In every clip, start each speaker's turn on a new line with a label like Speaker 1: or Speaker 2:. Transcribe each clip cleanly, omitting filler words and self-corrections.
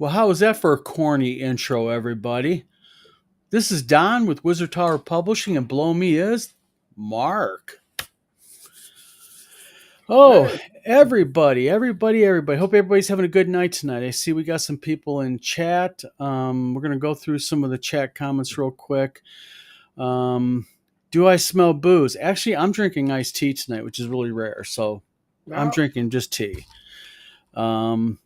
Speaker 1: Well, how was that for a corny intro, everybody? This is Don with Wizard Tower Publishing, and below me is Mark. Oh,
Speaker 2: Hey,
Speaker 1: everybody. Hope everybody's having a good night tonight. I see we got some people in chat. We're going to go through some of the chat comments real quick. Do I smell booze? Actually, I'm drinking iced tea tonight, which is really rare. So I'm
Speaker 2: now
Speaker 1: drinking just tea. Um,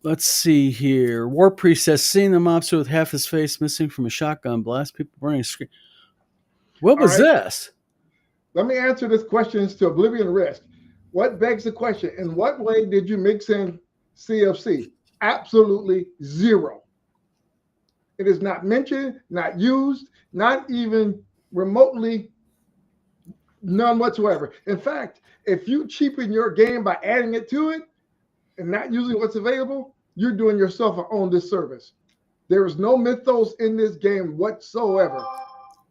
Speaker 1: Let's see here. War Priest says, seeing the mobster with half his face missing from a shotgun blast, people burning a screen. What
Speaker 2: all
Speaker 1: was
Speaker 2: right,
Speaker 1: this?
Speaker 2: let me answer this question to oblivion risk. What begs the question? In what way did you mix in CFC? Absolutely zero. It is not mentioned, not used, not even remotely, none whatsoever. In fact, if you cheapen your game by adding it to it and not using what's available, you're doing yourself an own disservice. There is no mythos in this game whatsoever.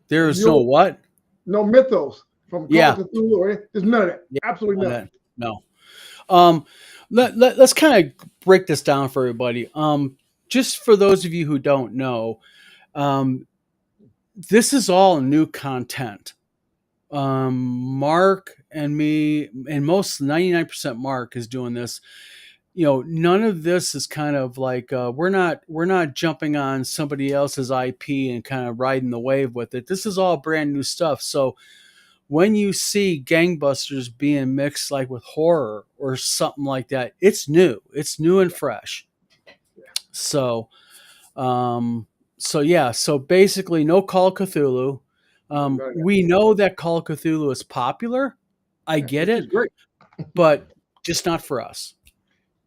Speaker 1: There
Speaker 2: And
Speaker 1: is no
Speaker 2: you'll
Speaker 1: what?
Speaker 2: no mythos from Call of
Speaker 1: Yeah.
Speaker 2: Cthulhu or anything. There's none of that.
Speaker 1: Yeah.
Speaker 2: Absolutely
Speaker 1: On
Speaker 2: nothing.
Speaker 1: that. No. Um, let's kind of break this down for everybody. Just for those of you who don't know, um, this is all new content. Mark and me, and most 99% Mark is doing this. None of this is kind of like we're not jumping on somebody else's IP and kind of riding the wave with it. This is all brand new stuff. So when you see gangbusters being mixed like with horror or something like that, it's new and fresh. So um so basically no Call of Cthulhu. We know that Call of Cthulhu is popular. I get
Speaker 2: Which is
Speaker 1: it,
Speaker 2: great.
Speaker 1: but just not for us.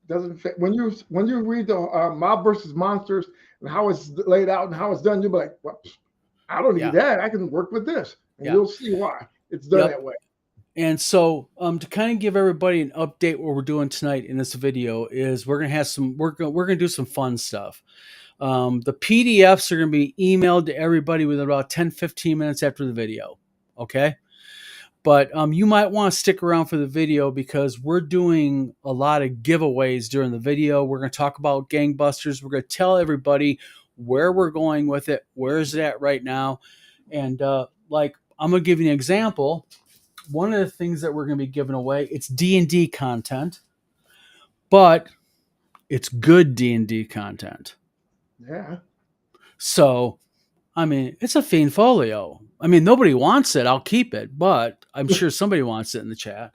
Speaker 2: Doesn't fit. When you read the Mob versus Monsters and how it's laid out and how it's done, you'll be like, well, I don't need
Speaker 1: Yeah.
Speaker 2: that. I can work with this, and
Speaker 1: Yeah.
Speaker 2: you'll see why it's done
Speaker 1: Yep.
Speaker 2: that way.
Speaker 1: And so, to kind of give everybody an update, what we're doing tonight in this video is we're gonna do some fun stuff. The PDFs are gonna be emailed to everybody within about 10-15 minutes after the video. Okay, but you might want to stick around for the video because we're doing a lot of giveaways during the video. We're gonna talk about gangbusters. We're gonna tell everybody where we're going with it, where is it at right now, and like I'm gonna give you an example. One of the things that we're going to be giving away, it's D&D content, but it's good D&D content.
Speaker 2: Yeah.
Speaker 1: So, I mean, it's a Fiend Folio. I mean, nobody wants it. I'll keep it, but I'm sure somebody wants it in the chat.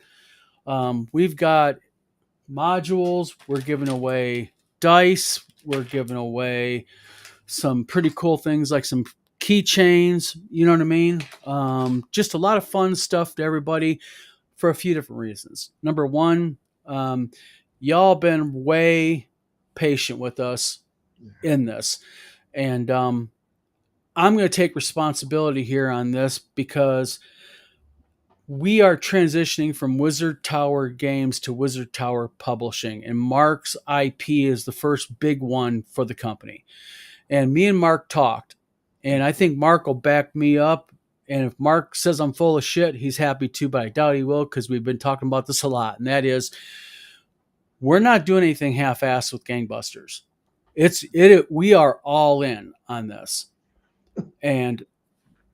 Speaker 1: We've got modules. We're giving away dice. We're giving away some pretty cool things like some keychains. You know what I mean? Just a lot of fun stuff to everybody for a few different reasons. Number one, y'all been way patient with us in this. And I'm going to take responsibility here on this because we are transitioning from Wizard Tower Games to Wizard Tower Publishing. And Mark's IP is the first big one for the company. And me and Mark talked. And I think Mark will back me up. And if Mark says I'm full of shit, he's happy too, but I doubt he will because we've been talking about this a lot. And that is, we're not doing anything half-assed with Gangbusters. We are all in on this. And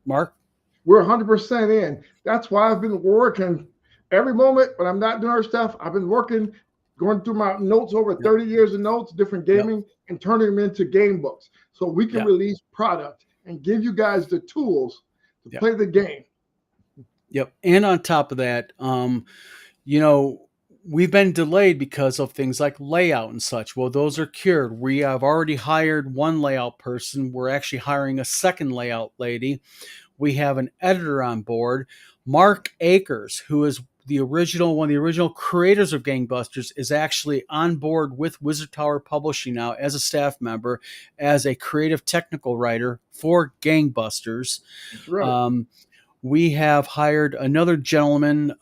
Speaker 1: Mark?
Speaker 2: We're 100% in. That's why I've been working every moment when I'm not doing our stuff. I've been working, going through my notes, over 30 years of notes, different gaming, and turning them into game books so we can release product and give you guys the tools to play the game.
Speaker 1: Yep. And on top of that, we've been delayed because of things like layout and such. Well, those are cured. We have already hired one layout person. We're actually hiring a second layout lady. We have an editor on board. Mark Akers, who is one of the original creators of Gangbusters, is actually on board with Wizard Tower Publishing now as a staff member, as a creative technical writer for Gangbusters.
Speaker 2: That's right.
Speaker 1: We have hired another gentleman.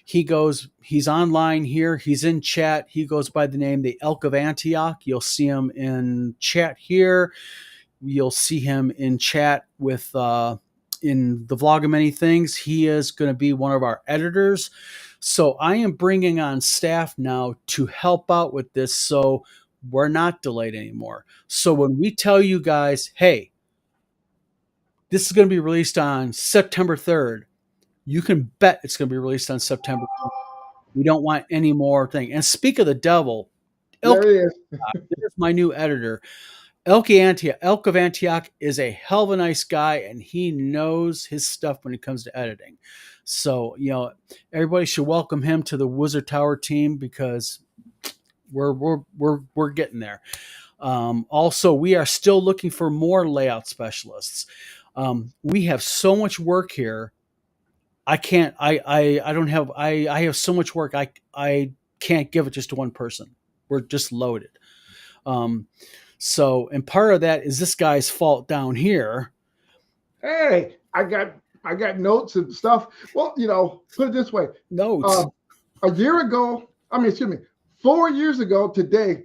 Speaker 1: He's online here. He's in chat. He goes by the name the Elk of Antioch. You'll see him in chat here. You'll see him in chat with in the vlog of many things. He is going to be one of our editors. So I am bringing on staff now to help out with this. So we're not delayed anymore. So when we tell you guys, hey, this is going to be released on September 3rd, you can bet it's going to be released on September 3rd. We don't want any more thing. And speak of the devil,
Speaker 2: There
Speaker 1: Elk,
Speaker 2: he is.
Speaker 1: there's my new editor. Elk of Antioch is a hell of a nice guy, and he knows his stuff when it comes to editing. So, everybody should welcome him to the Wizard Tower team because we're getting there. Also, we are still looking for more layout specialists. We have so much work here. I have so much work. I can't give it just to one person. We're just loaded. And part of that is this guy's fault down here.
Speaker 2: Hey, I got notes and stuff. Well, put it this way.
Speaker 1: Notes.
Speaker 2: A year ago, 4 years ago today,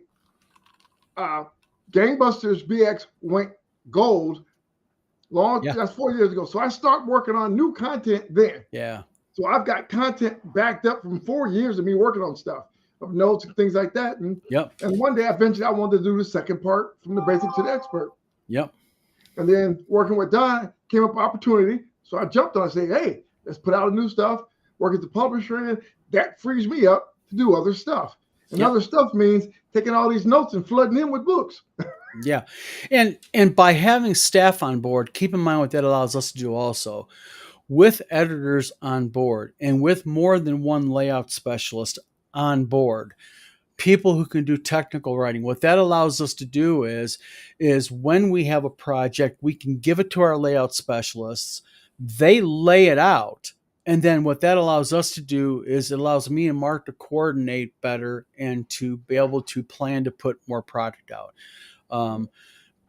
Speaker 2: Gangbusters BX went gold. That's 4 years ago. So I start working on new content then.
Speaker 1: Yeah.
Speaker 2: So I've got content backed up from 4 years of me working on stuff, of notes and things like that. And one day eventually I wanted to do the second part, from the basic to the expert.
Speaker 1: Yep.
Speaker 2: And then working with Don came up an opportunity. So I jumped on and said, hey, let's put out new stuff, work at the publisher, and that frees me up to do other stuff. And other stuff means taking all these notes and flooding in with books.
Speaker 1: Yeah. And by having staff on board, keep in mind what that allows us to do also. With editors on board and with more than one layout specialist on board, people who can do technical writing, what that allows us to do is when we have a project, we can give it to our layout specialists. They lay it out. And then what that allows us to do is it allows me and Mark to coordinate better and to be able to plan to put more product out.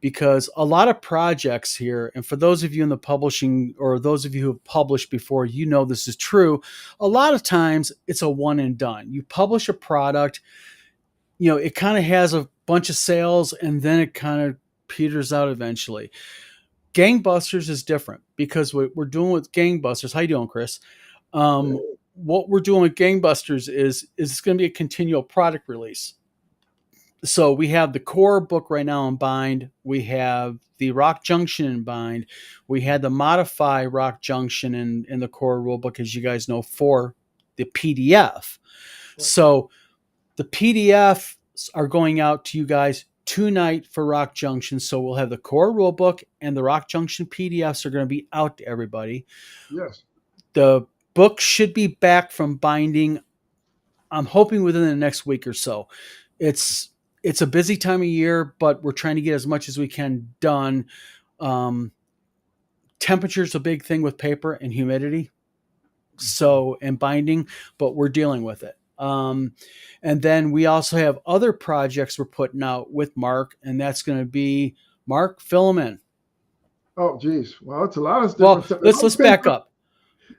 Speaker 1: Because a lot of projects here, and for those of you in the publishing or those of you who have published before, this is true. A lot of times it's a one and done. You publish a product, it kind of has a bunch of sales and then it kind of peters out eventually. Gangbusters is different because what we're doing with Gangbusters, how you doing, Chris? What we're doing with Gangbusters is it's going to be a continual product release. So we have the core book right now in bind. We have the Rock Junction in bind. We had the modify Rock Junction in the core rulebook, as you guys know, for the PDF. So the PDFs are going out to you guys tonight for Rock Junction. So we'll have the core rulebook and the Rock Junction PDFs are going to be out to everybody.
Speaker 2: Yes.
Speaker 1: The book should be back from binding, I'm hoping within the next week or so. It's a busy time of year, but we're trying to get as much as we can done. Temperature's a big thing with paper and humidity. And binding, but we're dealing with it. And then we also have other projects we're putting out with Mark, and that's going to be, Mark, fill them in.
Speaker 2: Oh, geez. Well, it's a lot of different stuff.
Speaker 1: Let's back up.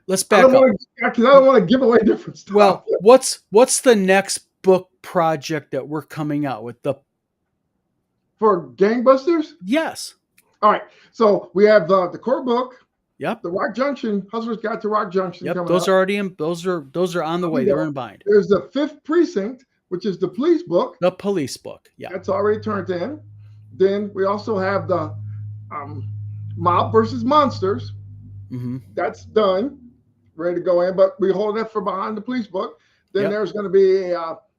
Speaker 1: Because I
Speaker 2: don't want to give away different stuff.
Speaker 1: Well, what's the next book project that we're coming out with?
Speaker 2: For Gangbusters?
Speaker 1: Yes.
Speaker 2: All right. So we have the core book.
Speaker 1: Yep.
Speaker 2: The Rock Junction, Hustler's Guide to Rock Junction.
Speaker 1: Yep. Those are already in. Those are on the way. They're in bind.
Speaker 2: There's the 5th Precinct, which is the police book.
Speaker 1: The police book. Yeah.
Speaker 2: That's already turned in. Then we also have the Mob versus Monsters.
Speaker 1: Mm-hmm.
Speaker 2: That's done, ready to go in. But we hold that for behind the police book. Then there's going to be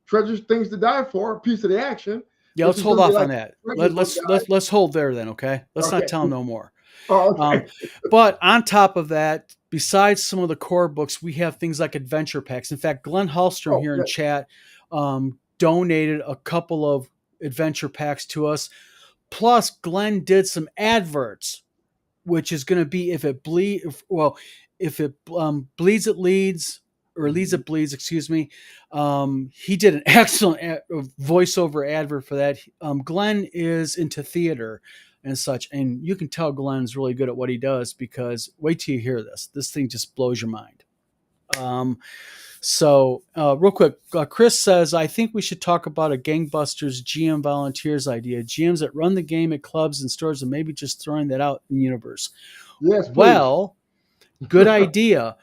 Speaker 2: Treasures, Things to Die For, a piece of the action.
Speaker 1: Yeah, let's hold off on that. Let's hold there then, okay? Let's not tell them no more.
Speaker 2: Oh, okay.
Speaker 1: But on top of that, besides some of the core books, we have things like adventure packs. In fact, Glenn Hallstrom in chat donated a couple of adventure packs to us. Plus, Glenn did some adverts, which is going to be if it bleeds, it leads. Or leads it bleeds, excuse me. He did an excellent voiceover advert for that. Glenn is into theater and such, and you can tell Glenn's really good at what he does because wait till you hear this. This thing just blows your mind. Real quick, Chris says, I think we should talk about a Gangbusters GM volunteers idea. GMs that run the game at clubs and stores and maybe just throwing that out in the universe.
Speaker 2: Yes, please.
Speaker 1: Well, good idea.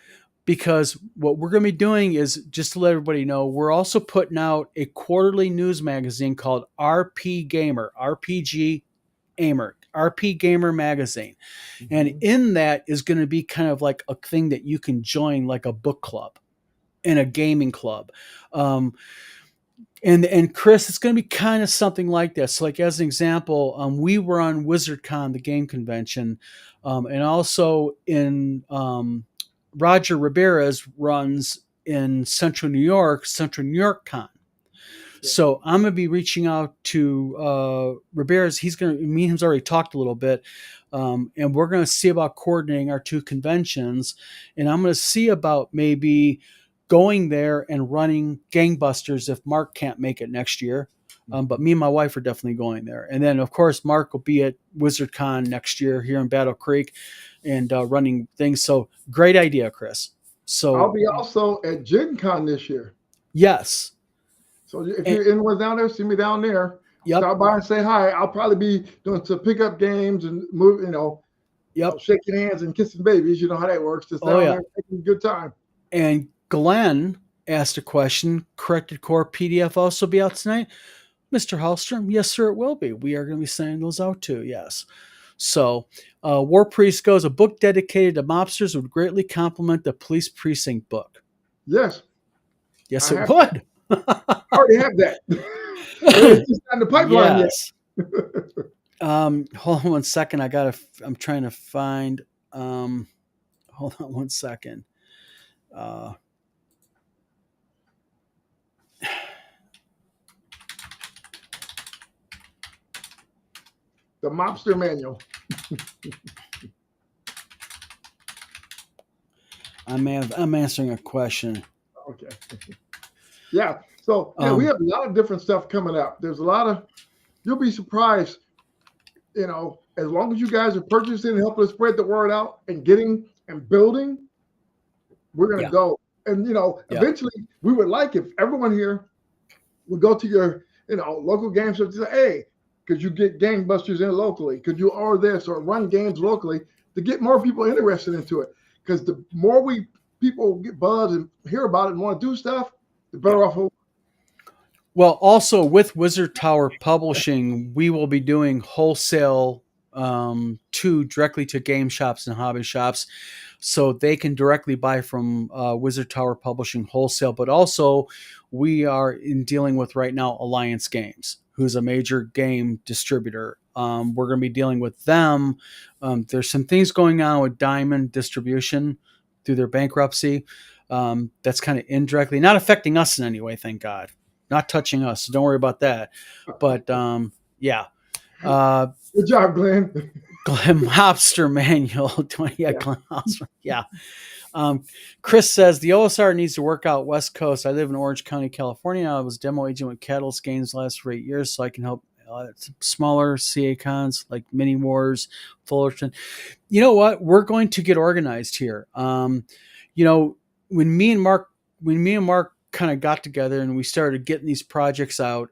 Speaker 1: because what we're going to be doing is, just to let everybody know, we're also putting out a quarterly news magazine called RP Gamer, RPG Gamer, RP Gamer magazine. And in that is going to be kind of like a thing that you can join, like a book club and a gaming club. And Chris, it's going to be kind of something like this. So like, as an example, we were on WizardCon, the game convention, and also in Roger Ramirez runs in Central New York Con. So I'm going to be reaching out to Ramirez. Me and him's already talked a little bit, and we're going to see about coordinating our two conventions. And I'm going to see about maybe going there and running Gangbusters if Mark can't make it next year. But me and my wife are definitely going there. And then, of course, Mark will be at WizardCon next year here in Battle Creek and running things. So great idea, Chris. So
Speaker 2: I'll be also at Gen Con this year.
Speaker 1: Yes.
Speaker 2: So if you're anyone down there, see me down there.
Speaker 1: Yep.
Speaker 2: Stop by and say hi. I'll probably be doing some pickup games and move, shaking hands and kissing babies. You know how that works. Just down there taking a good time.
Speaker 1: And Glenn asked a question. Corrected Core PDF also be out tonight? Mr. Hallstrom, yes, sir, it will be. We are going to be sending those out too, yes. So War Priest goes, a book dedicated to mobsters would greatly complement the police precinct book.
Speaker 2: Yes.
Speaker 1: Yes, it would.
Speaker 2: I already have that. It's just on the pipeline
Speaker 1: yet. Hold on 1 second. I'm trying to find, hold on 1 second.
Speaker 2: The Mobster Manual.
Speaker 1: I'm answering a question.
Speaker 2: Okay. Yeah. So we have a lot of different stuff coming up. There's a lot of, you'll be surprised, as long as you guys are purchasing and helping us spread the word out and getting and building, we're going to go. And, eventually we would like if everyone here would go to your, local game store and say, hey, could you get Gangbusters in locally? Could you order this or run games locally to get more people interested into it? Because the more people get buzz and hear about it and want to do stuff, the better off.
Speaker 1: Well, also with Wizard Tower Publishing, we will be doing wholesale directly to game shops and hobby shops, so they can directly buy from Wizard Tower Publishing wholesale. But also, we are dealing with right now Alliance Games, who's a major game distributor. We're going to be dealing with them. There's some things going on with Diamond Distribution through their bankruptcy. That's kind of indirectly not affecting us in any way, thank God. Not touching us, so don't worry about that. But yeah.
Speaker 2: Good job, Glenn.
Speaker 1: Glenn Mobster Manual. Glenn Mobster. Yeah. Chris says the OSR needs to work out West Coast. I live in Orange County, California. I was demo agent with Catalyst Games last for 8 years, so I can help smaller CA cons like Mini Wars, Fullerton. You know what? We're going to get organized here. When me and Mark kind of got together and we started getting these projects out,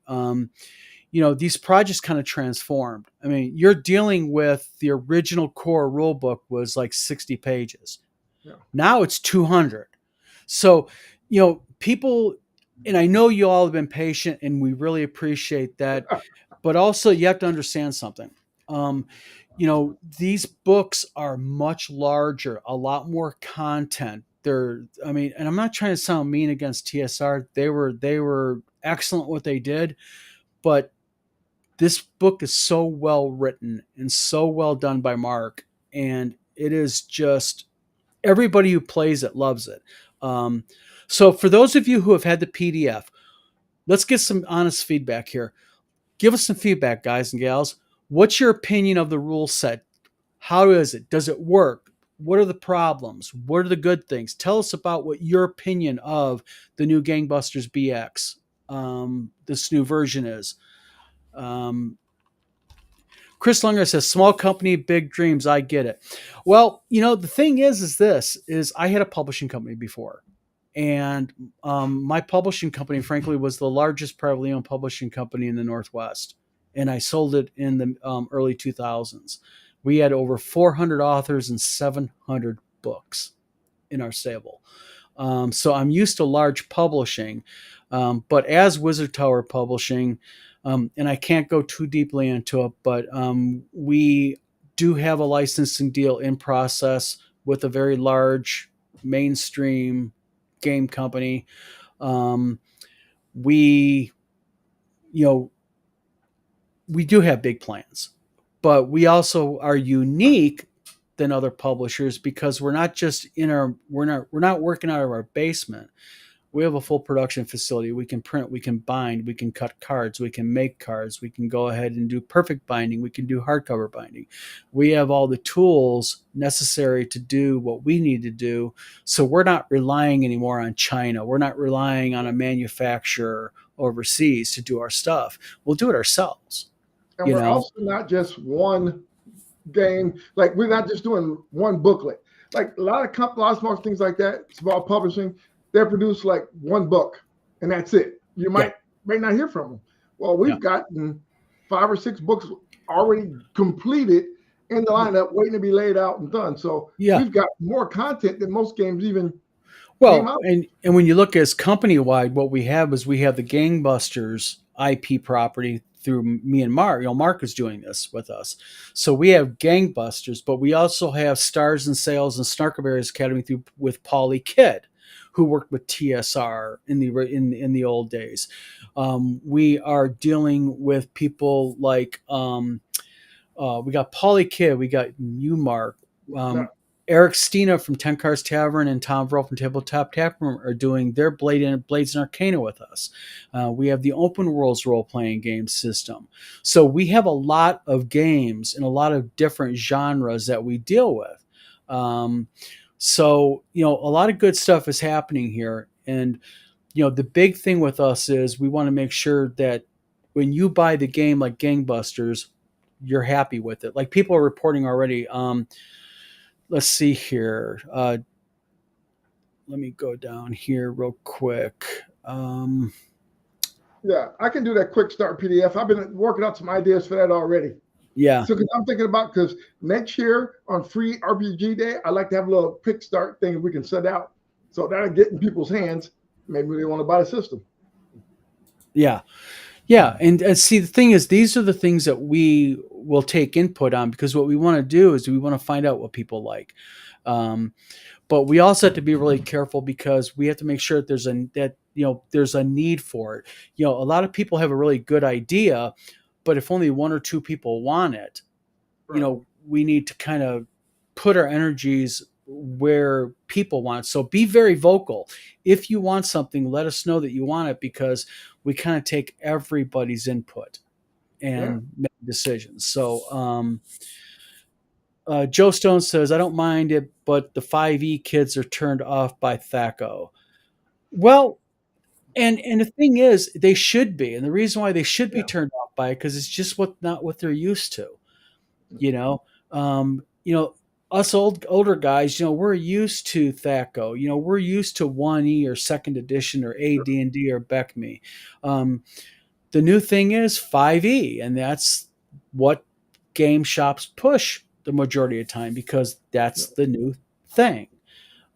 Speaker 1: these projects kind of transformed. I mean, you're dealing with the original core rule book was like 60 pages. Yeah. Now it's 200. So, people, and I know you all have been patient and we really appreciate that, but also you have to understand something. These books are much larger, a lot more content. And I'm not trying to sound mean against TSR. They were excellent what they did, but this book is so well written and so well done by Mark, and it is just everybody who plays it loves it. So for those of you who have had the PDF, let's get some honest feedback here. Give us some feedback, guys and gals. What's your opinion of the rule set? How is it? Does it work? What are the problems? What are the good things? Tell us about what your opinion of the new Gangbusters BX, this new version is. Chris Lunger says, small company, big dreams. I get it. Well, the thing is I had a publishing company before. And my publishing company, frankly, was the largest privately owned publishing company in the Northwest. And I sold it in the early 2000s. We had over 400 authors and 700 books. in our stable. So I'm used to large publishing, but as Wizard Tower Publishing, and I can't go too deeply into it, but we do have a licensing deal in process with a very large mainstream game company. We, you know, we do have big plans, but we also are unique than other publishers because we're not just we're not working out of our basement. We have a full production facility. We can print, we can bind, we can cut cards, we can make cards, we can go ahead and do perfect binding, we can do hardcover binding. We have all the tools necessary to do what we need to do. So we're not relying anymore on China. We're not relying on a manufacturer overseas to do our stuff. We'll do it ourselves.
Speaker 2: And we're also not just one game. Like we're not just doing one booklet. Like a lot of small things like that, small publishing, they produce like one book and that's it. You might not hear from them. Well, we've gotten 5 or 6 books already completed in the lineup, waiting to be laid out and done. So we've got more content than most games even.
Speaker 1: Well, and when you look as company wide, what we have is we have the Gangbusters IP property through me and Mark. Mark is doing this with us. So we have Gangbusters, but we also have Stars and Sales and Snarkleberry's Academy with Paulie Kidd, who worked with TSR in the old days. We are dealing with people like we got Paulie Kidd, we got you, Mark. Eric Stina from 10 Cars Tavern and Tom Verl from Tabletop Taproom are doing their Blades and Arcana with us. We have the Open Worlds role-playing game system. So we have a lot of games and a lot of different genres that we deal with. So, a lot of good stuff is happening here. And, the big thing with us is we want to make sure that when you buy the game like Gangbusters, you're happy with it. Like people are reporting already. Let's see here. Let me go down here real quick.
Speaker 2: Yeah, I can do that quick start PDF. I've been working out some ideas for that already.
Speaker 1: Yeah.
Speaker 2: So I'm thinking about, because next year on Free RPG Day, I like to have a little quick start thing we can set out. So that'll get in people's hands. Maybe they want to buy the system.
Speaker 1: Yeah. Yeah. And see, the thing is, these are the things that we will take input on, because what we want to do is we want to find out what people like. But we also have to be really careful, because we have to make sure that there's a need for it. A lot of people have a really good idea, but if only 1 or 2 people want it, right, we need to kind of put our energies where people want. So be very vocal. If you want something, let us know that you want it, because we kind of take everybody's input and make decisions. So Joe Stone says, I don't mind it, but the 5e kids are turned off by THACO. Well, and the thing is, they should be. And the reason why they should be turned off by it, because it's just not what they're used to. Us older guys, we're used to THACO. We're used to 1E or 2nd edition or AD&D or BECME. The new thing is 5E, and that's what game shops push the majority of the time, because that's the new thing.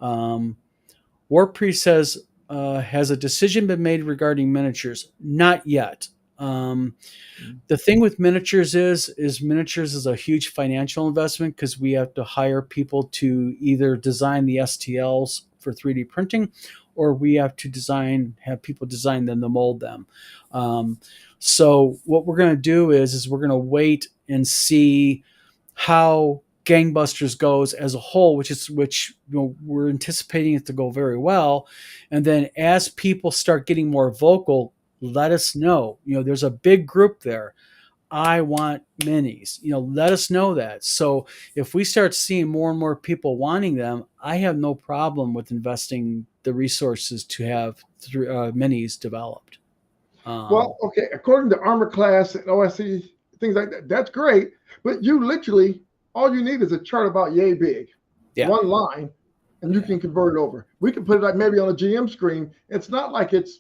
Speaker 1: War Priest says, has a decision been made regarding miniatures? Not yet. The thing with miniatures is miniatures is a huge financial investment, because we have to hire people to either design the STLs for 3D printing, or we have to have people design them to mold them. So what we're going to do is we're going to wait and see how Gangbusters goes as a whole, which we're anticipating it to go very well. And then as people start getting more vocal, let us know. There's a big group there. I want minis. Let us know that. So if we start seeing more and more people wanting them, I have no problem with investing the resources to have minis developed.
Speaker 2: Well, okay, according to Armor Class and OSC, things like that, that's great. But you literally, all you need is a chart about yay big, one line, and you can convert it over. We can put it like maybe on a GM screen. It's not like it's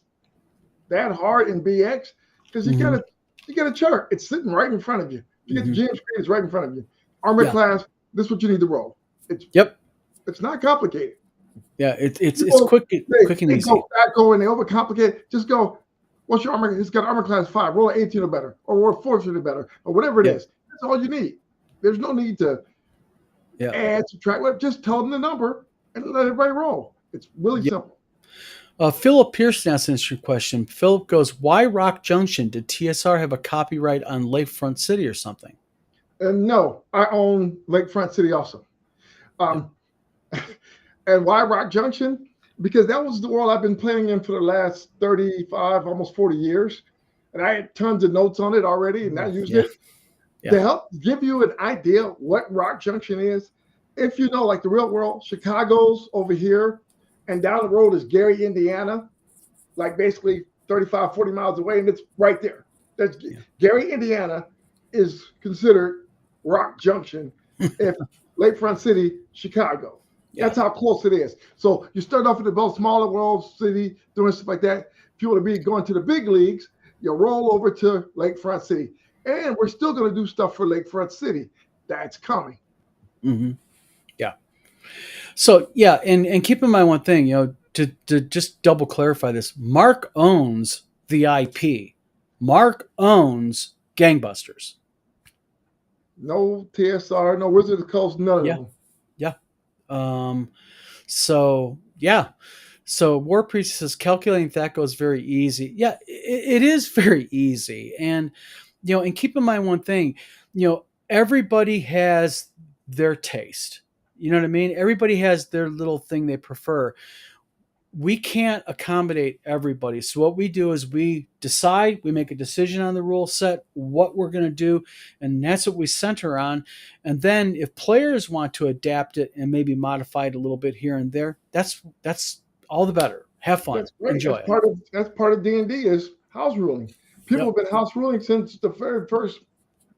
Speaker 2: that hard in BX, because you get a chart. It's sitting right in front of you. You get the GM screen, it's right in front of you. Armor Class, this is what you need to roll. It's not complicated.
Speaker 1: Yeah, it's
Speaker 2: People,
Speaker 1: quick and
Speaker 2: they
Speaker 1: easy.
Speaker 2: go and they overcomplicate. Just go, what's your armor? It's got armor class 5, roll an 18 or better, or roll 14 or better, or whatever it
Speaker 1: Yeah.
Speaker 2: is. That's all you need. There's no need to
Speaker 1: Yeah.
Speaker 2: add, subtract. Just tell them the number and let everybody roll. It's really simple.
Speaker 1: Philip Pearson asked an interesting question. Philip goes, "Why Rock Junction? Did TSR have a copyright on Lakefront City or something?"
Speaker 2: And no, I own Lakefront City also.
Speaker 1: Yeah.
Speaker 2: And why Rock Junction? Because that was the world I've been playing in for the last 35, almost 40 years. And I had tons of notes on it already, and I used it to help give you an idea what Rock Junction is. If you know, like the real world, Chicago's over here, and down the road is Gary, Indiana, like basically 35, 40 miles away, and it's right there. That's Gary, Indiana is considered Rock Junction if Lakefront City, Chicago. That's how close it is. So you start off in the most smaller world city, doing stuff like that. If you want to be going to the big leagues, you roll over to Lakefront City. And we're still going to do stuff for Lakefront City. That's coming.
Speaker 1: Mm-hmm. Yeah. So and keep in mind one thing, to just double clarify this. Mark owns the IP. Mark owns Gangbusters.
Speaker 2: No TSR, no Wizard of the Coast, none of them.
Speaker 1: Yeah. So War Priest says calculating that goes very easy. Yeah, it is very easy. And and keep in mind one thing, everybody has their taste. You know what I mean? Everybody has their little thing they prefer. We can't accommodate everybody. So what we do is we make a decision on the rule set, what we're going to do, and that's what we center on. And then if players want to adapt it and maybe modify it a little bit here and there, that's all the better. Have fun.
Speaker 2: That's great.
Speaker 1: Enjoy
Speaker 2: That's part of D&D is house ruling. People have been house ruling since the very first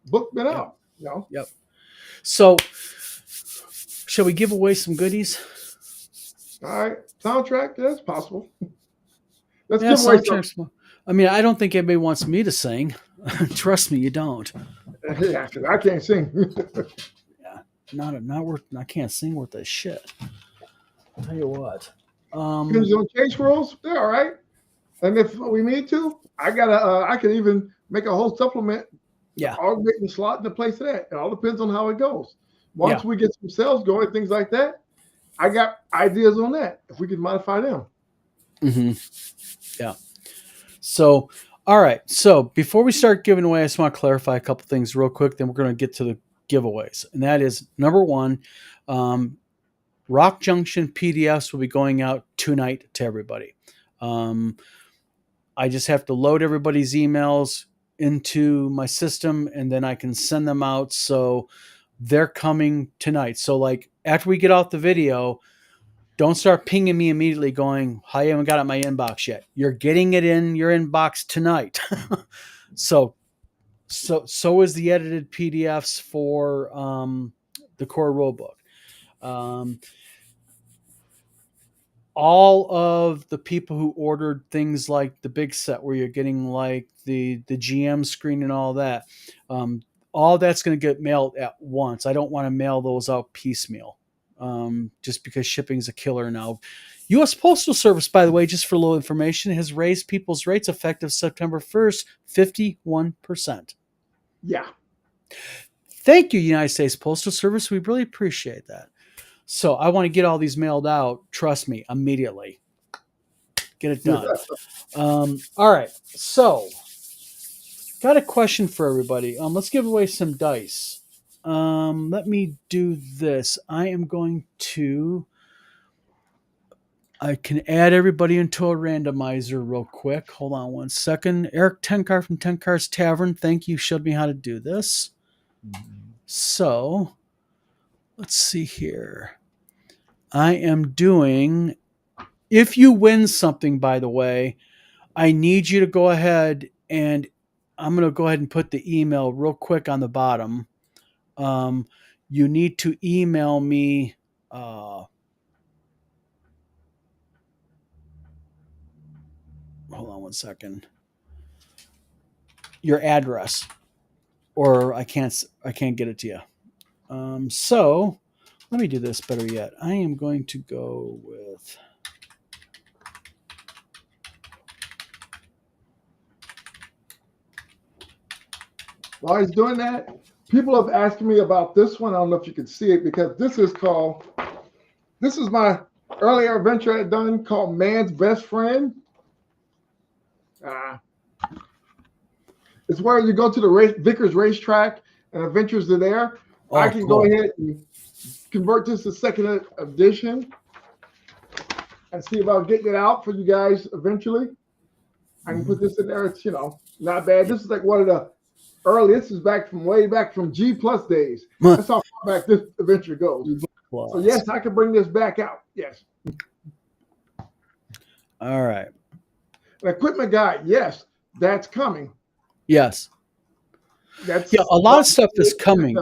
Speaker 2: book been out.
Speaker 1: Yep. So shall we give away some goodies?
Speaker 2: All right. Soundtrack, that's possible. Let's give away some.
Speaker 1: I mean, I don't think anybody wants me to sing. Trust me, you don't.
Speaker 2: Yeah, because I can't sing.
Speaker 1: Not worth. I can't sing worth a shit. I'll tell you what.
Speaker 2: Depends on case rules. They're all right. And if we need to, I can even make a whole supplement. Augment and slot into place of that. It all depends on how it goes. Once we get some sales going, things like that, I got ideas on that. If we can modify them.
Speaker 1: Mm-hmm. Yeah. So, all right. So before we start giving away, I just want to clarify a couple things real quick. Then we're going to get to the giveaways. And that is, number one, Rock Junction PDFs will be going out tonight to everybody. I just have to load everybody's emails into my system, and then I can send them out. So they're coming tonight. So like after we get off the video, don't start pinging me immediately going, I haven't got it in my inbox yet. You're getting it in your inbox tonight. So is the edited PDFs for the core rulebook. All of the people who ordered things like the big set where you're getting like the GM screen and all that, all that's going to get mailed at once. I don't want to mail those out piecemeal, just because shipping is a killer now. U.S. Postal Service, by the way, just for a little information, has raised people's rates effective September 1st, 51%.
Speaker 2: Yeah.
Speaker 1: Thank you, United States Postal Service. We really appreciate that. So I want to get all these mailed out. Trust me, immediately. Get it done. All right. So got a question for everybody. Let's give away some dice. Let me do this. I can add everybody into a randomizer real quick. Hold on one second. Eric Tenkar from Tenkar's Tavern. Thank you. Showed me how to do this. So let's see here. I am doing, if you win something, by the way, I need you to go ahead and I'm going to go ahead and put the email real quick on the bottom. You need to email me. Hold on one second. Your address, or I can't get it to you. So let me do this better yet. I am going to go with with.
Speaker 2: While he's doing that, people have asked me about this one. I don't know if you can see it because this is my earlier adventure I had done called Man's Best Friend. It's where you go to the Vickers racetrack and adventures are there.
Speaker 1: Oh,
Speaker 2: I can
Speaker 1: cool.
Speaker 2: go ahead and convert this to second edition and see about getting it out for you guys eventually. I can put this in there. It's, not bad. This is like one of the early. This is way back from G Plus days. That's how far back this adventure goes. So yes, I can bring this back out. Yes.
Speaker 1: All right.
Speaker 2: An equipment guide. Yes, that's coming.
Speaker 1: Yes. A lot of stuff is coming.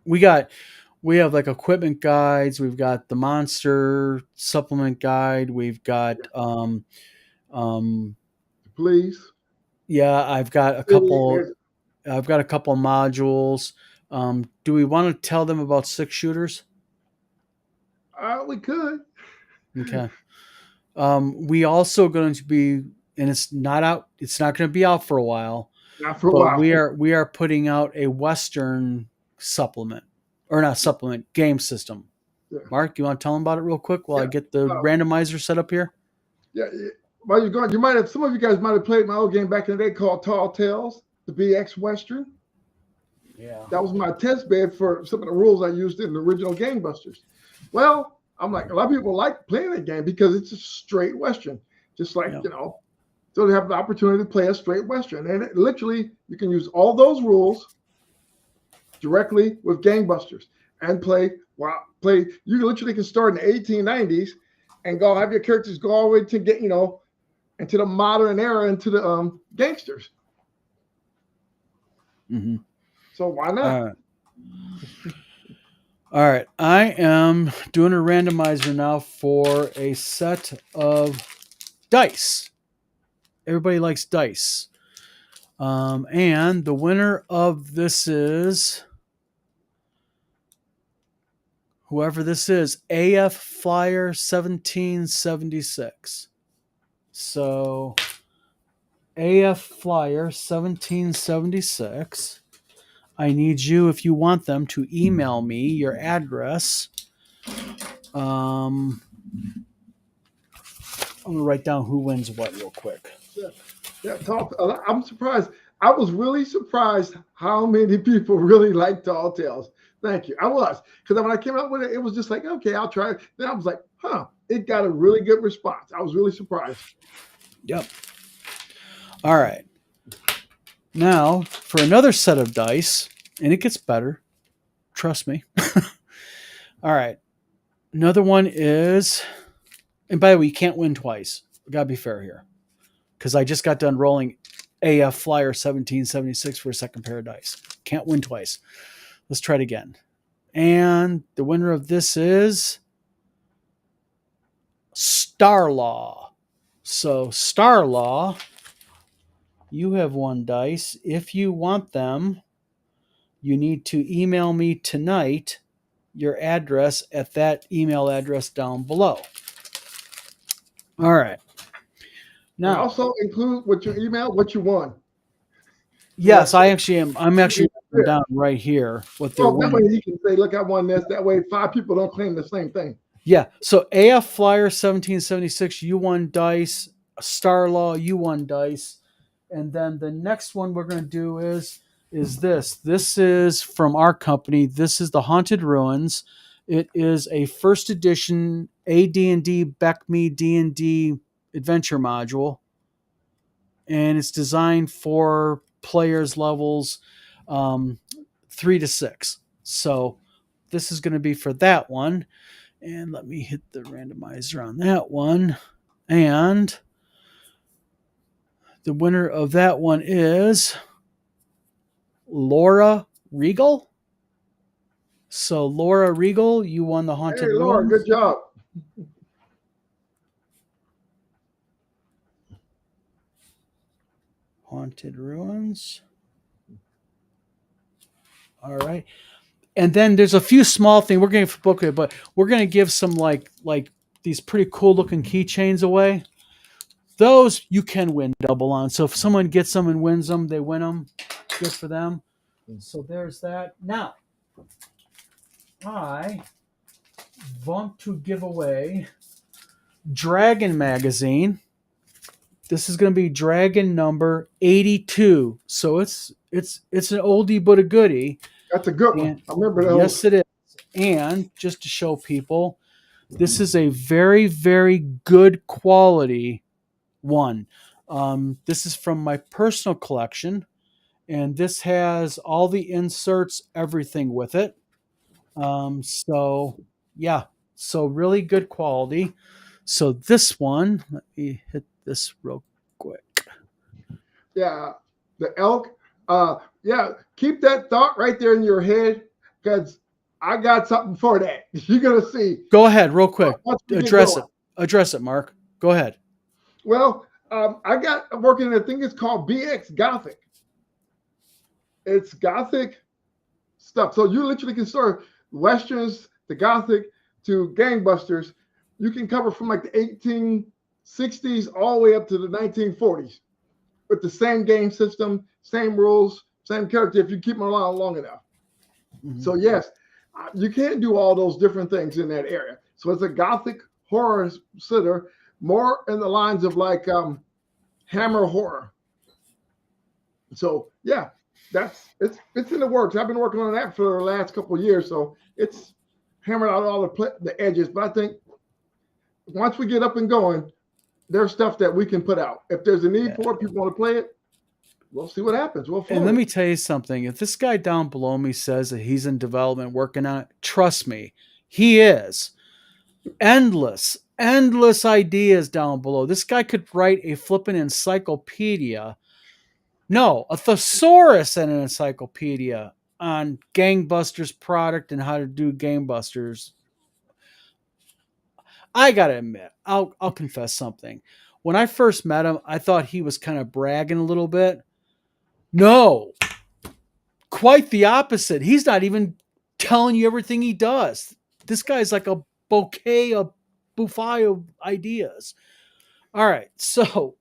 Speaker 1: We have like equipment guides. We've got the monster supplement guide. We've got
Speaker 2: please.
Speaker 1: Yeah, I've got a couple modules. Do we want to tell them about 6-shooters?
Speaker 2: We could.
Speaker 1: Okay. We also going to be, and it's not out. It's not going to be out for a while.
Speaker 2: Not for a while.
Speaker 1: We are putting out a Western supplement, or not supplement, game system. Yeah. Mark, you want to tell them about it real quick while I get the randomizer set up here?
Speaker 2: Yeah. While you're going, some of you guys might have played my old game back in the day called Tall Tales, the BX Western.
Speaker 1: Yeah.
Speaker 2: That was my test bed for some of the rules I used in the original Gangbusters. Well, I'm like, a lot of people like playing that game because it's a straight Western. Just like, so they have the opportunity to play a straight Western. And literally, you can use all those rules directly with Gangbusters and play. You literally can start in the 1890s and go have your characters go all the way to get, into the modern era, into the gangsters.
Speaker 1: Mm-hmm.
Speaker 2: So why not?
Speaker 1: All right. I am doing a randomizer now for a set of dice. Everybody likes dice. And the winner of this is, whoever this is, AF Flyer 1776. So AF Flyer 1776. I need you, if you want them, to email me your address. I'm going to write down who wins what real quick.
Speaker 2: Yeah, I'm surprised. I was really surprised how many people really like Tall Tales. Thank you. I was. Because when I came out with it, it was just like, okay, I'll try it. Then I was like, it got a really good response. I was really surprised.
Speaker 1: Yep. All right. Now, for another set of dice, and it gets better. Trust me. All right. Another one is, and by the way, you can't win twice. We got to be fair here. Because I just got done rolling AF Flyer 1776 for a second pair of dice. Can't win twice. Let's try it again. And the winner of this is Starlaw. So, Starlaw, you have won dice. If you want them, you need to email me tonight your address at that email address down below. All right. Now,
Speaker 2: also include what your email, what you won.
Speaker 1: Yes, I actually am. I'm actually down right here what they're winning.
Speaker 2: That way you can say, look, I won this. That way 5 people don't claim the same thing.
Speaker 1: Yeah. So AF Flyer 1776, you won dice. Starlaw, you won dice. And then the next one we're going to do is this. This is from our company. This is the Haunted Ruins. It is a first edition AD&D BECME D&D adventure module. And it's designed for players levels 3 to 6. So this is going to be for that one. And let me hit the randomizer on that one. And the winner of that one is Laura Regal. So Laura Regal, you won the Haunted Ruins.
Speaker 2: Laura, good job.
Speaker 1: Haunted Ruins. All right. And then there's a few small things. We're going to book it, but we're going to give some like these pretty cool looking keychains away. Those you can win double on. So if someone gets them and wins them, they win them. Good for them. So there's that. Now, I want to give away Dragon magazine. This is going to be Dragon number 82. So it's an oldie but a goodie.
Speaker 2: That's a good one.
Speaker 1: And
Speaker 2: I remember those.
Speaker 1: yes, it is. And just to show people, this is a very, very good quality one. This is from my personal collection, and this has all the inserts, everything with it. So yeah, so really good quality. So this one, let me hit this real quick.
Speaker 2: Yeah, the elk. Yeah, keep that thought right there in your head because I got something for that. You're gonna see.
Speaker 1: Go ahead, real quick. Address it. Address it, Mark. Go ahead.
Speaker 2: Well, I got working in a thing. It's called BX Gothic. It's Gothic stuff. So you literally can start westerns to Gothic to gangbusters. You can cover from like the 1860s all the way up to the 1940s with the same game system, same rules, same character if you keep them around long enough. Mm-hmm. So yes, you can do all those different things in that area. So it's a Gothic horror sitter, more in the lines of like Hammer horror. So yeah, it's in the works. I've been working on that for the last couple of years, so it's hammered out all the edges. But I think once we get up and going, there's stuff that we can put out. If there's a need for it, people want to play it, we'll see what happens.
Speaker 1: And let me tell you something. If this guy down below me says that he's in development working on it, trust me, he is. Endless ideas down below. This guy could write a flippin' encyclopedia. No, a thesaurus and an encyclopedia on Gangbusters product and how to do Gangbusters. I gotta admit, I'll confess something. When I first met him, I thought he was kind of bragging a little bit. No, quite the opposite. He's not even telling you everything he does. This guy's like a bouquet of buffet of ideas. All right, so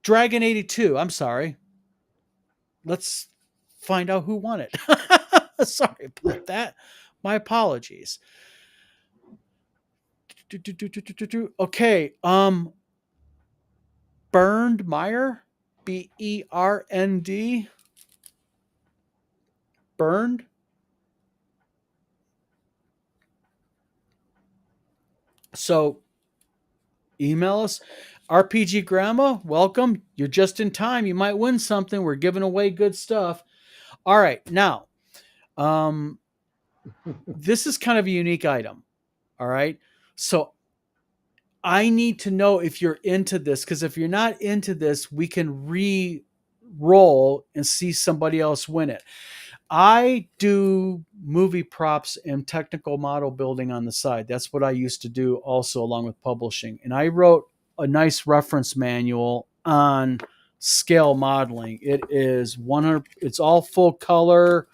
Speaker 1: Dragon 82. I'm sorry. Let's find out who won it. Sorry about that. My apologies. Okay. Bernd Meyer, Bernd. Bernd. So email us. RPG Grandma, welcome. You're just in time. You might win something. We're giving away good stuff. All right. Now, this is kind of a unique item. All right. So I need to know if you're into this, because if you're not into this, we can re-roll and see somebody else win it. I do movie props and technical model building on the side. That's what I used to do also along with publishing. And I wrote a nice reference manual on scale modeling. It is 100, it's all full color.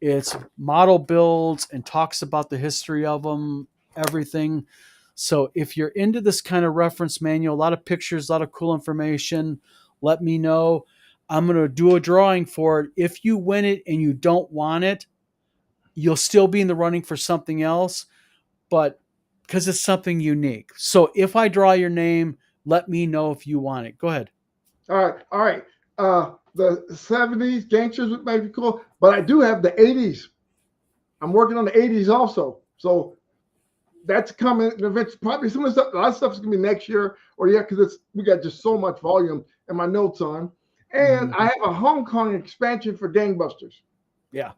Speaker 1: It's model builds and talks about the history of them, everything. So if you're into this kind of reference manual, a lot of pictures, a lot of cool information, let me know. I'm going to do a drawing for it. If you win it and you don't want it, you'll still be in the running for something else, but because it's something unique. So if I draw your name, let me know if you want it. Go ahead.
Speaker 2: All right. The 70s gangsters might be cool, but I do have the 80s. I'm working on the 80s also. So that's coming eventually. Probably some of the stuff, a lot of stuff is gonna be next year or because we got just so much volume in my notes on. And I have a Hong Kong expansion for Gangbusters.
Speaker 1: Yeah.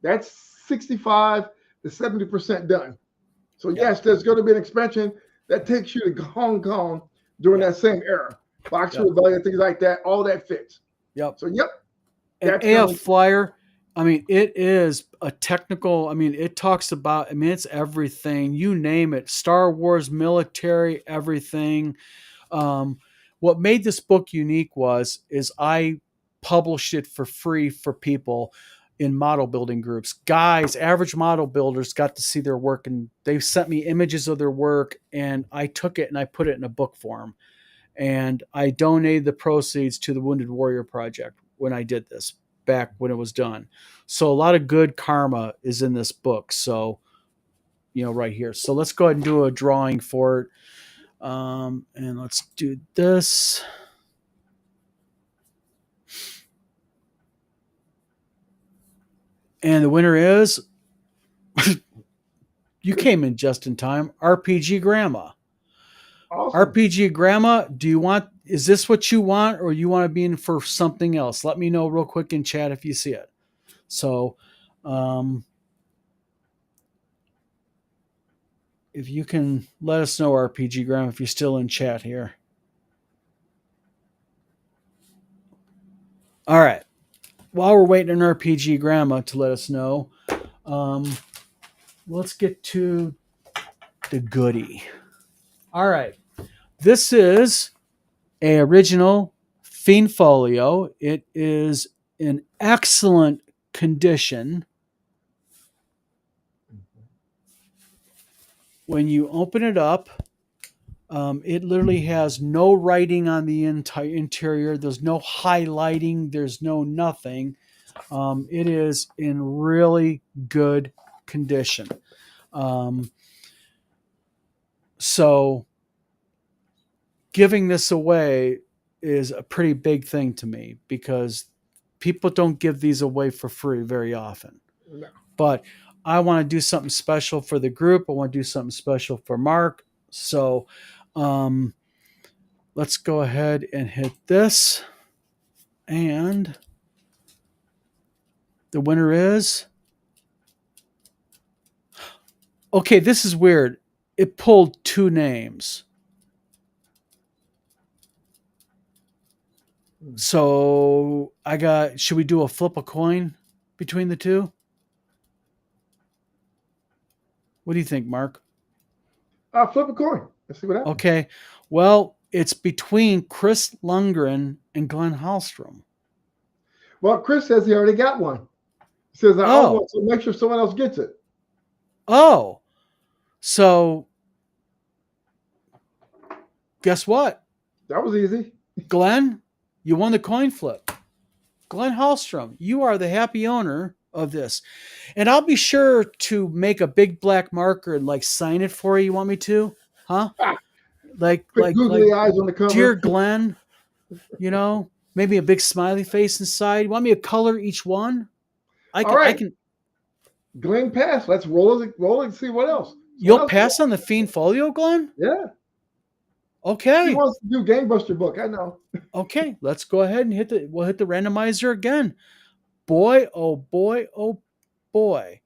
Speaker 2: That's 65 to 70% done. So yes, there's going to be an expansion that takes you to Hong Kong during that same era. Box Rebellion, things like that, all that fits.
Speaker 1: Yep.
Speaker 2: So yep.
Speaker 1: And AF Flyer, I mean, it is a technical, I mean, it talks about, I mean, it's everything. You name it. Star Wars, military, everything. What made this book unique is I published it for free for people. in model building groups. Guys, average model builders got to see their work, and they sent me images of their work, and I took it and I put it in a book form. And I donated the proceeds to the Wounded Warrior Project when I did this, back when it was done. So a lot of good karma is in this book. So, right here. So let's go ahead and do a drawing for it. And let's do this. And the winner is, you came in just in time, RPG Grandma.
Speaker 2: Awesome.
Speaker 1: RPG Grandma, is this what you want, or you want to be in for something else? Let me know real quick in chat if you see it. So, if you can let us know, RPG Grandma, if you're still in chat here. All right. While we're waiting on RPG Grandma to let us know, let's get to the goodie. All right. This is a original Fiend Folio. It is in excellent condition. When you open it up, it literally has no writing on the entire interior. There's no highlighting. There's no nothing. It is in really good condition. So giving this away is a pretty big thing to me, because people don't give these away for free very often.
Speaker 2: No.
Speaker 1: But I want to do something special for the group. I want to do something special for Mark. So let's go ahead and hit this. And the winner is... Okay, this is weird. It pulled two names. So should we do a flip a coin between the two? What do you think, Mark?
Speaker 2: Flip a coin. Let's see what happens.
Speaker 1: Okay. Well, it's between Chris Lundgren and Glenn Hallstrom.
Speaker 2: Well, Chris says he already got one. He says, I want to make sure someone else gets it.
Speaker 1: Oh. So, guess what?
Speaker 2: That was easy.
Speaker 1: Glenn, you won the coin flip. Glenn Hallstrom, you are the happy owner of this. And I'll be sure to make a big black marker and sign it for you. You want me to? Huh? Like
Speaker 2: googly eyes on the cover.
Speaker 1: Dear Glenn, maybe a big smiley face inside. You want me to color each one? I can.
Speaker 2: Glenn passed. Let's roll it and see what else.
Speaker 1: You'll pass on the Fiend Folio, Glenn?
Speaker 2: Yeah.
Speaker 1: Okay.
Speaker 2: He wants to do Gangbuster book. I know.
Speaker 1: Okay, let's go ahead and we'll hit the randomizer again. Boy, oh boy, oh boy.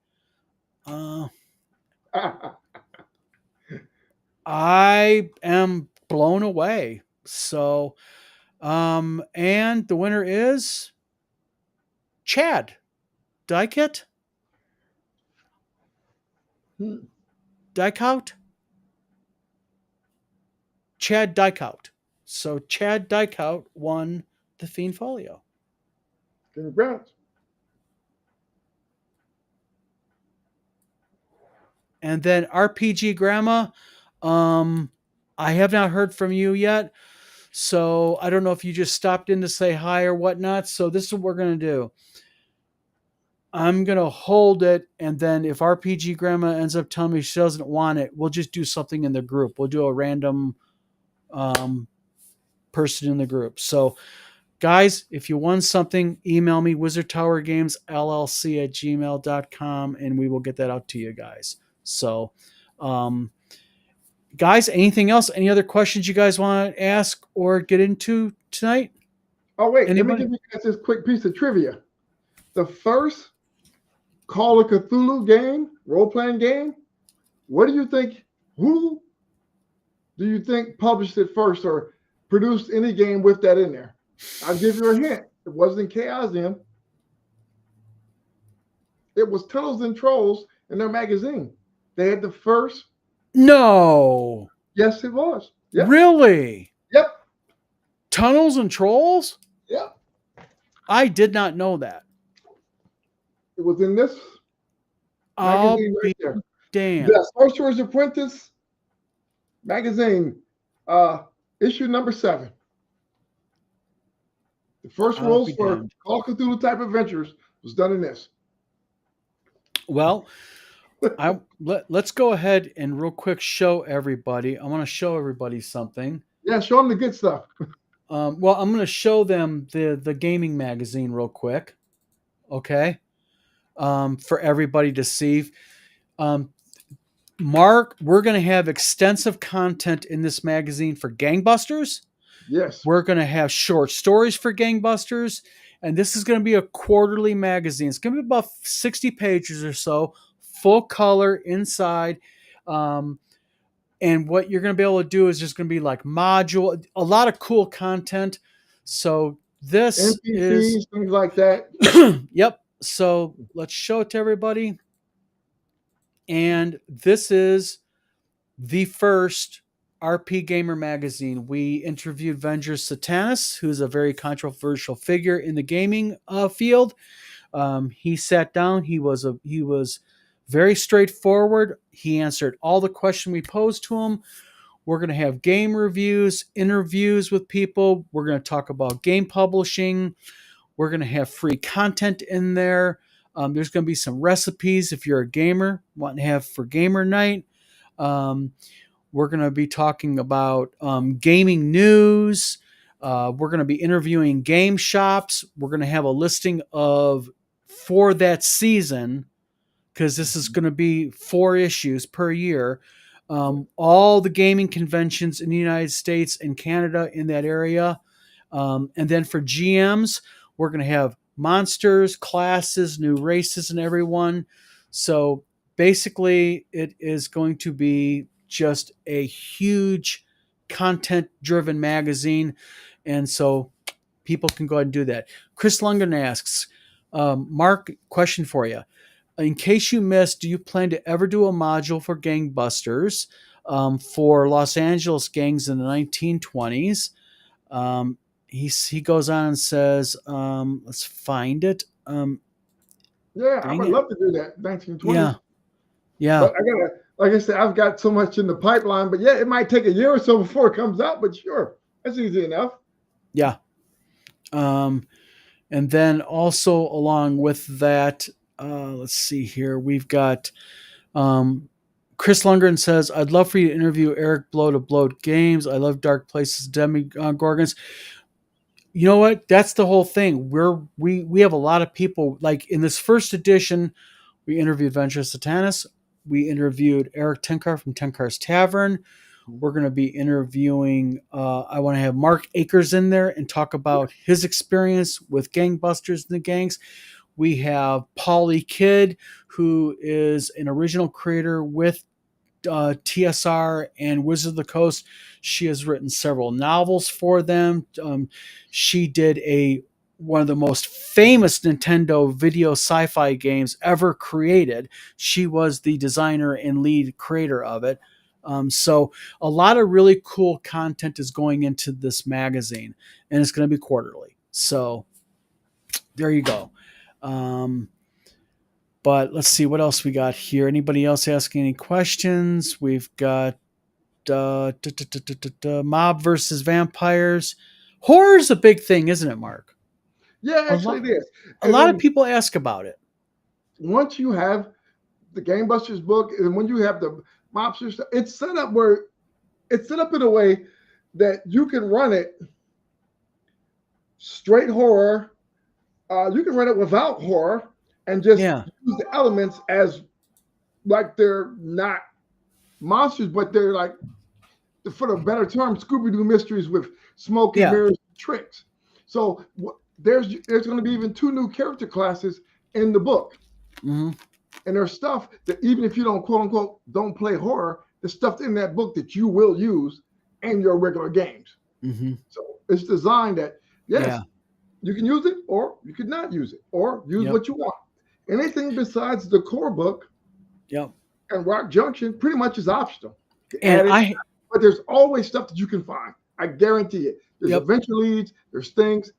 Speaker 1: I am blown away. So, and the winner is Chad Dykett. Dykout? Chad Dykout. So Chad Dykout won the Fiend Folio.
Speaker 2: Congrats.
Speaker 1: And then RPG Grandma, I have not heard from you yet. So I don't know if you just stopped in to say hi or whatnot. So this is what we're going to do. I'm going to hold it. And then if RPG Grandma ends up telling me she doesn't want it, we'll just do something in the group. We'll do a random person in the group. So guys, if you won something, email me wizardtowergamesllc@gmail.com and we will get that out to you guys. So, guys, anything else? Any other questions you guys want to ask or get into tonight?
Speaker 2: Oh, wait. Let me give you guys this quick piece of trivia. The first Call of Cthulhu game, role-playing game, who do you think published it first or produced any game with that in there? I'll give you a hint. It wasn't Chaosium. It was Tunnels and Trolls in their magazine. They had the first.
Speaker 1: No.
Speaker 2: Yes, it was. Yep.
Speaker 1: Really?
Speaker 2: Yep.
Speaker 1: Tunnels and Trolls?
Speaker 2: Yep.
Speaker 1: I did not know that.
Speaker 2: It was in this
Speaker 1: I'll
Speaker 2: magazine right
Speaker 1: be
Speaker 2: there.
Speaker 1: damned.
Speaker 2: The Sorcerer's Apprentice magazine, issue number 7. The first
Speaker 1: I'll
Speaker 2: rules
Speaker 1: be
Speaker 2: for
Speaker 1: damned.
Speaker 2: Call of Cthulhu type adventures was done in this.
Speaker 1: Well, let's go ahead and real quick show everybody. I want to show everybody something.
Speaker 2: Yeah, show them the good stuff.
Speaker 1: Well, I'm going to show them the gaming magazine real quick, okay? For everybody to see. Mark, we're going to have extensive content in this magazine for Gangbusters.
Speaker 2: Yes.
Speaker 1: We're going to have short stories for Gangbusters, and this is going to be a quarterly magazine. It's going to be about 60 pages or so, full color inside. And what you're going to be able to do is just going to be like module, a lot of cool content. So this
Speaker 2: NPCs,
Speaker 1: is,
Speaker 2: things like that.
Speaker 1: yep. So let's show it to everybody. And this is the first RP Gamer magazine. We interviewed Vengers Satanis, who's a very controversial figure in the gaming field. He sat down. He was very straightforward. He answered all the questions we posed to him. We're going to have game reviews, interviews with people. We're going to talk about game publishing. We're going to have free content in there. There's going to be some recipes if you're a gamer, want to have for gamer night. We're going to be talking about gaming news. We're going to be interviewing game shops. We're going to have a listing of for that season, because this is going to be 4 issues per year. All the gaming conventions in the United States and Canada in that area. And then for GMs, we're going to have monsters, classes, new races, and everyone. So basically, it is going to be just a huge content-driven magazine. And so people can go ahead and do that. Chris Lundgren asks, Mark, question for you. In case you missed, do you plan to ever do a module for Gangbusters for Los Angeles gangs in the 1920s? He goes on and says, let's find it.
Speaker 2: Yeah, I would love to do that. 1920s.
Speaker 1: Yeah.
Speaker 2: But I gotta, like I said, I've got so much in the pipeline. But yeah, it might take a year or so before it comes out. But sure, that's easy enough.
Speaker 1: Yeah. And then also along with that, let's see here. We've got Chris Lundgren says, I'd love for you to interview Eric Blow to Bloat Games. I love Dark Places, Demogorgons. You know what? That's the whole thing. We have a lot of people, like in this first edition, we interviewed Vengers Satanis. We interviewed Eric Tenkar from Tenkar's Tavern. We're going to be interviewing, I want to have Mark Akers in there and talk about his experience with Gangbusters and the gangs. We have Paulie Kidd, who is an original creator with TSR and Wizard of the Coast. She has written several novels for them. She did one of the most famous Nintendo video sci-fi games ever created. She was the designer and lead creator of it. So a lot of really cool content is going into this magazine, and it's going to be quarterly. So there you go. But let's see what else we got here. Anybody else asking any questions? We've got mob versus vampires. Horror's a big thing, isn't it, Mark?
Speaker 2: Yeah, actually it is.
Speaker 1: A lot of people ask about it.
Speaker 2: Once you have the Gangbusters book, and when you have the mobsters, it's set up in a way that you can run it straight horror. You can run it without horror and just use the elements as like they're not monsters, but they're like, for the better term, Scooby-Doo mysteries with smoke and mirrors tricks. So there's going to be even 2 new character classes in the book.
Speaker 1: Mm-hmm.
Speaker 2: And there's stuff that even if you don't, quote unquote, don't play horror, there's stuff in that book that you will use in your regular games.
Speaker 1: Mm-hmm.
Speaker 2: So it's designed that, you can use it or you could not use it or use what you want. Anything besides the core book and Rock Junction pretty much is optional. But there's always stuff that you can find. I guarantee it. There's adventure leads, there's things.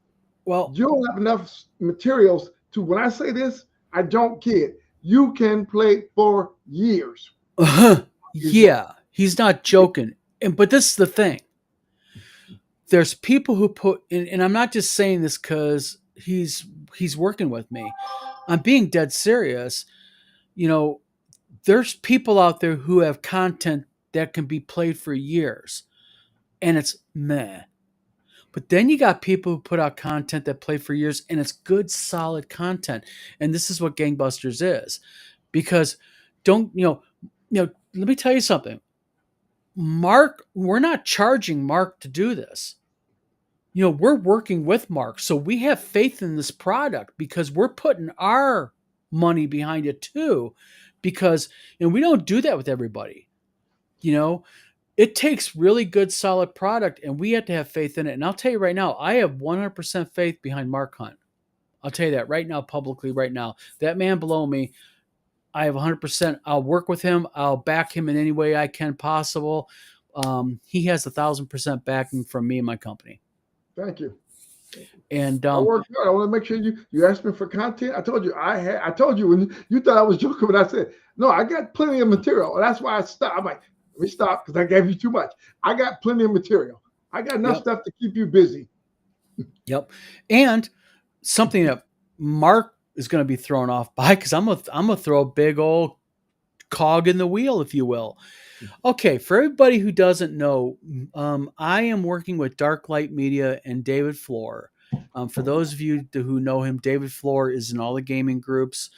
Speaker 2: Well, you don't have enough materials to, when I say this, I don't kid. You can play for years.
Speaker 1: Yeah, he's not joking. But this is the thing. There's people who put, and I'm not just saying this because he's working with me. I'm being dead serious. You know, there's people out there who have content that can be played for years, and it's meh. But then you got people who put out content that play for years, and it's good, solid content. And this is what Gangbusters is, because don't let me tell you something. Mark, we're not charging Mark to do this. We're working with Mark, so we have faith in this product because we're putting our money behind it too. Because we don't do that with everybody. It takes really good, solid product, and we have to have faith in it. And I'll tell you right now, I have 100% faith behind Mark Hunt. I'll tell you that right now, publicly, right now. That man below me, I have 100%. I'll work with him. I'll back him in any way I can possible. He has 1,000% backing from me and my company.
Speaker 2: Thank you.
Speaker 1: And
Speaker 2: I work hard. I want to make sure you asked me for content. I told you I told you when you thought I was joking when I said no. I got plenty of material. And that's why I stopped. I'm like, let me stop because I gave you too much. I got plenty of material. I got enough stuff to keep you busy.
Speaker 1: Yep. And something that Mark is going to be thrown off by, because I'm gonna throw a big old cog in the wheel, if you will. Okay, for everybody who doesn't know, I am working with Dark Light Media and David Floor. For those of you who know him, David Floor is in all the gaming groups.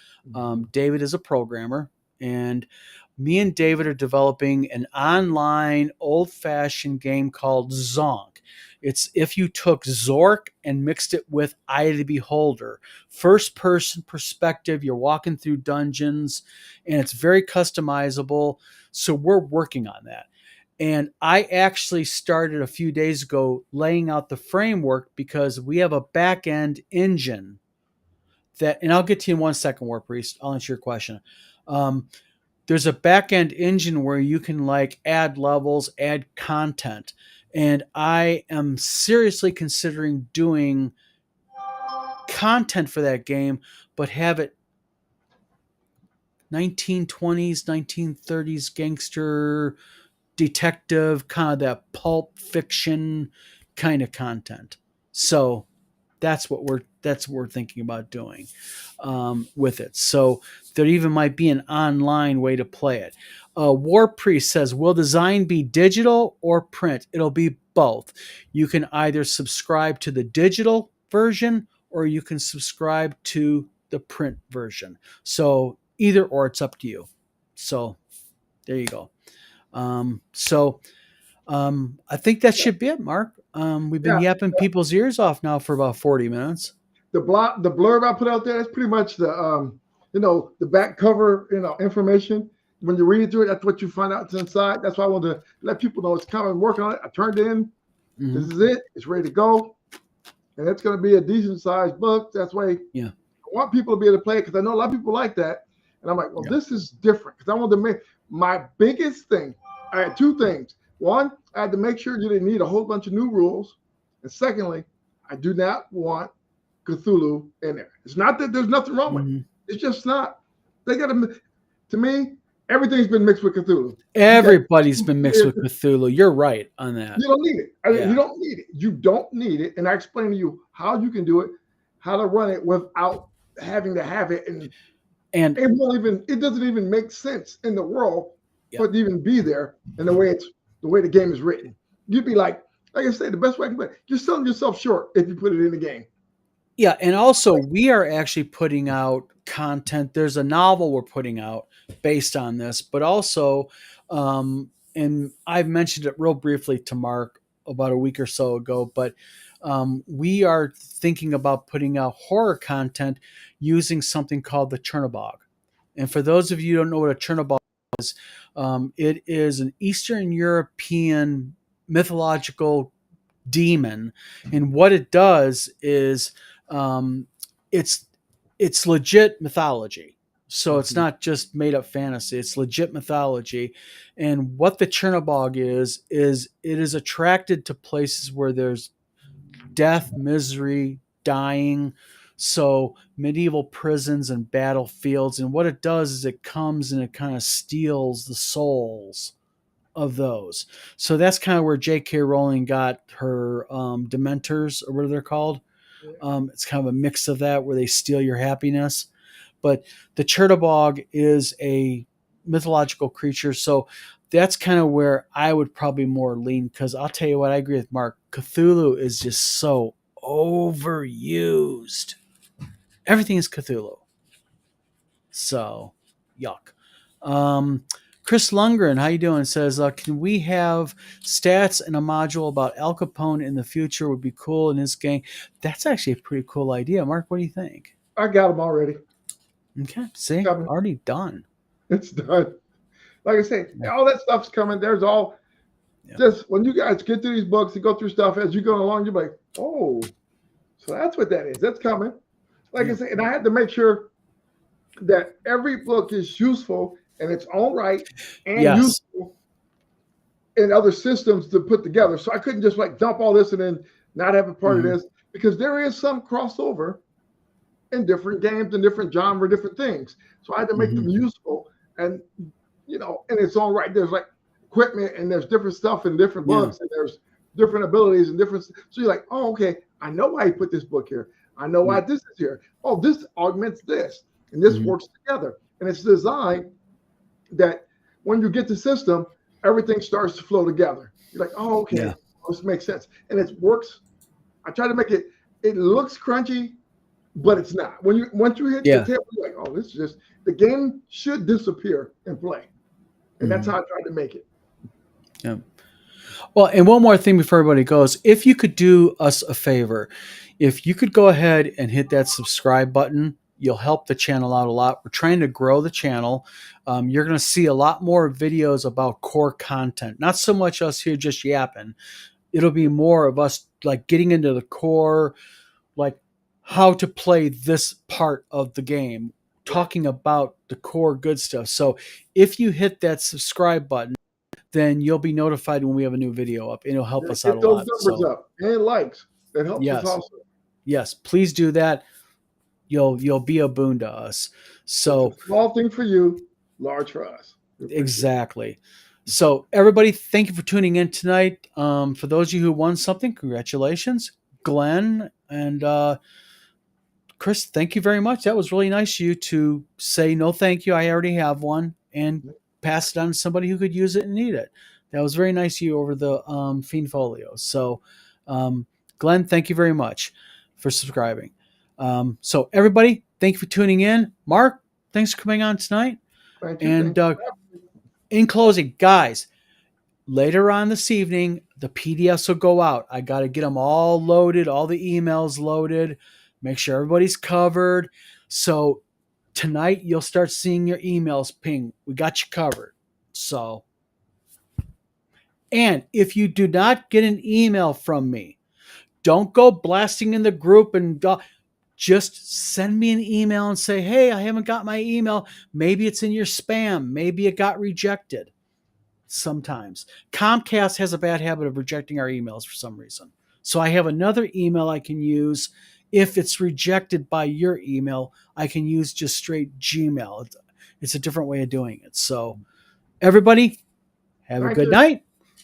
Speaker 1: David is a programmer, and me and David are developing an online old-fashioned game called Zonk. It's if you took Zork and mixed it with Eye of the Beholder. First-person perspective, you're walking through dungeons, and it's very customizable. So we're working on that. And I actually started a few days ago laying out the framework because we have a back-end engine that, and I'll get to you in 1 second, War Priest. I'll answer your question. There's a back-end engine where you can add levels, add content. And I am seriously considering doing content for that game, but have it 1920s, 1930s gangster detective, kind of that pulp fiction kind of content. So that's what we're thinking about doing with it. So there even might be an online way to play it. War Priest says, will design be digital or print? It'll be both. You can either subscribe to the digital version or you can subscribe to the print version. So either or, it's up to you. So there you go. I think that should be it, Mark. We've been yapping people's ears off now for about 40 minutes.
Speaker 2: The blurb I put out there is pretty much the the back cover information. When you read through it, that's what you find out inside. That's why I want to let people know it's coming. Working on it. I turned it in. Mm-hmm. This is it. It's ready to go, and it's going to be a decent sized book. That's why I want people to be able to play it because I know a lot of people like that. And I'm like, well, this is different because I want to make my biggest thing. I had two things. One, I had to make sure you didn't need a whole bunch of new rules. And secondly, I do not want Cthulhu in there. It's not that there's nothing wrong with it. It's just not. They got to me, everything's been mixed with Cthulhu.
Speaker 1: Everybody's been mixed with Cthulhu. You're right on that.
Speaker 2: You don't need it. You don't need it. You don't need it. And I explained to you how you can do it, how to run it without having to have it. And it doesn't even make sense in the world for it to even be there in the way the game is written. You'd be like I say, the best way I can put it, you're selling yourself short if you put it in the game.
Speaker 1: Yeah, and also we are actually putting out content. There's a novel we're putting out based on this, but also, and I've mentioned it real briefly to Mark about a week or so ago, but we are thinking about putting out horror content using something called the Chernobog. And for those of you who don't know what a Chernobog is, it is an Eastern European mythological demon, and what it does is it's legit mythology. So it's not just made up fantasy, it's legit mythology. And what the Chernobog is it is attracted to places where there's death, misery, dying. So medieval prisons and battlefields, and what it does is it comes and it kind of steals the souls of those. So that's kind of where J.K. Rowling got her Dementors, or what are they called? It's kind of a mix of that where they steal your happiness. But the Chertabog is a mythological creature, so that's kind of where I would probably more lean, because I'll tell you what, I agree with Mark. Cthulhu is just so overused. Everything is Cthulhu. So, yuck. Chris Lundgren, how you doing? Says, can we have stats and a module about Al Capone in the future? Would be cool in his gang. That's actually a pretty cool idea. Mark, what do you think?
Speaker 2: I got them already.
Speaker 1: Okay, see,
Speaker 2: Coming.
Speaker 1: already done.
Speaker 2: It's done. Like I say, all that stuff's coming. There's all just when you guys get through these books and go through stuff as you go along, you're like, oh, so that's what that is. That's coming. Like I say, and I had to make sure that every book is useful in its own right and useful in other systems to put together. So I couldn't just like dump all this and then not have a part of this, because there is some crossover in different games and different genre, different things. So I had to make them useful and, you know, in its own right. There's like equipment and there's different stuff and different bugs and there's different abilities and different. So you're like, oh, okay, I know why he put this book here. I know why this is here. Oh, this augments this and this works together. And it's designed that when you get the system, everything starts to flow together. You're like, oh, okay, this makes sense. And it works. I try to make it, it looks crunchy, but it's not. When you once you hit the table, you're like, oh, this is just, the game should disappear and play. And that's how I tried to make it.
Speaker 1: Yeah. Well, and one more thing before everybody goes. If you could do us a favor, if you could go ahead and hit that subscribe button, you'll help the channel out a lot. We're trying to grow the channel. You're going to see a lot more videos about core content. Not so much us here just yapping. It'll be more of us like getting into the core, like how to play this part of the game, talking about the core good stuff. So if you hit that subscribe button, then you'll be notified when we have a new video up, and it'll help us out a lot.
Speaker 2: Get those numbers up and likes. That helps us also.
Speaker 1: Yes, please do that. You'll be a boon to us. So
Speaker 2: small thing for you, large for us.
Speaker 1: Exactly. So everybody, thank you for tuning in tonight. For those of you who won something, congratulations. Glenn and Chris, thank you very much. That was really nice of you to say no thank you, I already have one, and pass it on to somebody who could use it and need it. That was very nice of you over the Fiend Folio. So Glenn, thank you very much for subscribing. So everybody, thank you for tuning in. Mark, thanks for coming on tonight.
Speaker 2: Thank you.
Speaker 1: And in closing, guys, later on this evening, the PDFs will go out. I got to get them all loaded, all the emails loaded, make sure everybody's covered. So tonight, you'll start seeing your emails ping. We got you covered. So, and if you do not get an email from me, don't go blasting in the group and just send me an email and say, hey, I haven't got my email. Maybe it's in your spam. Maybe it got rejected. Sometimes Comcast has a bad habit of rejecting our emails for some reason. So I have another email I can use. If it's rejected by your email, I can use just straight Gmail. It's a different way of doing it. So everybody, have a good night.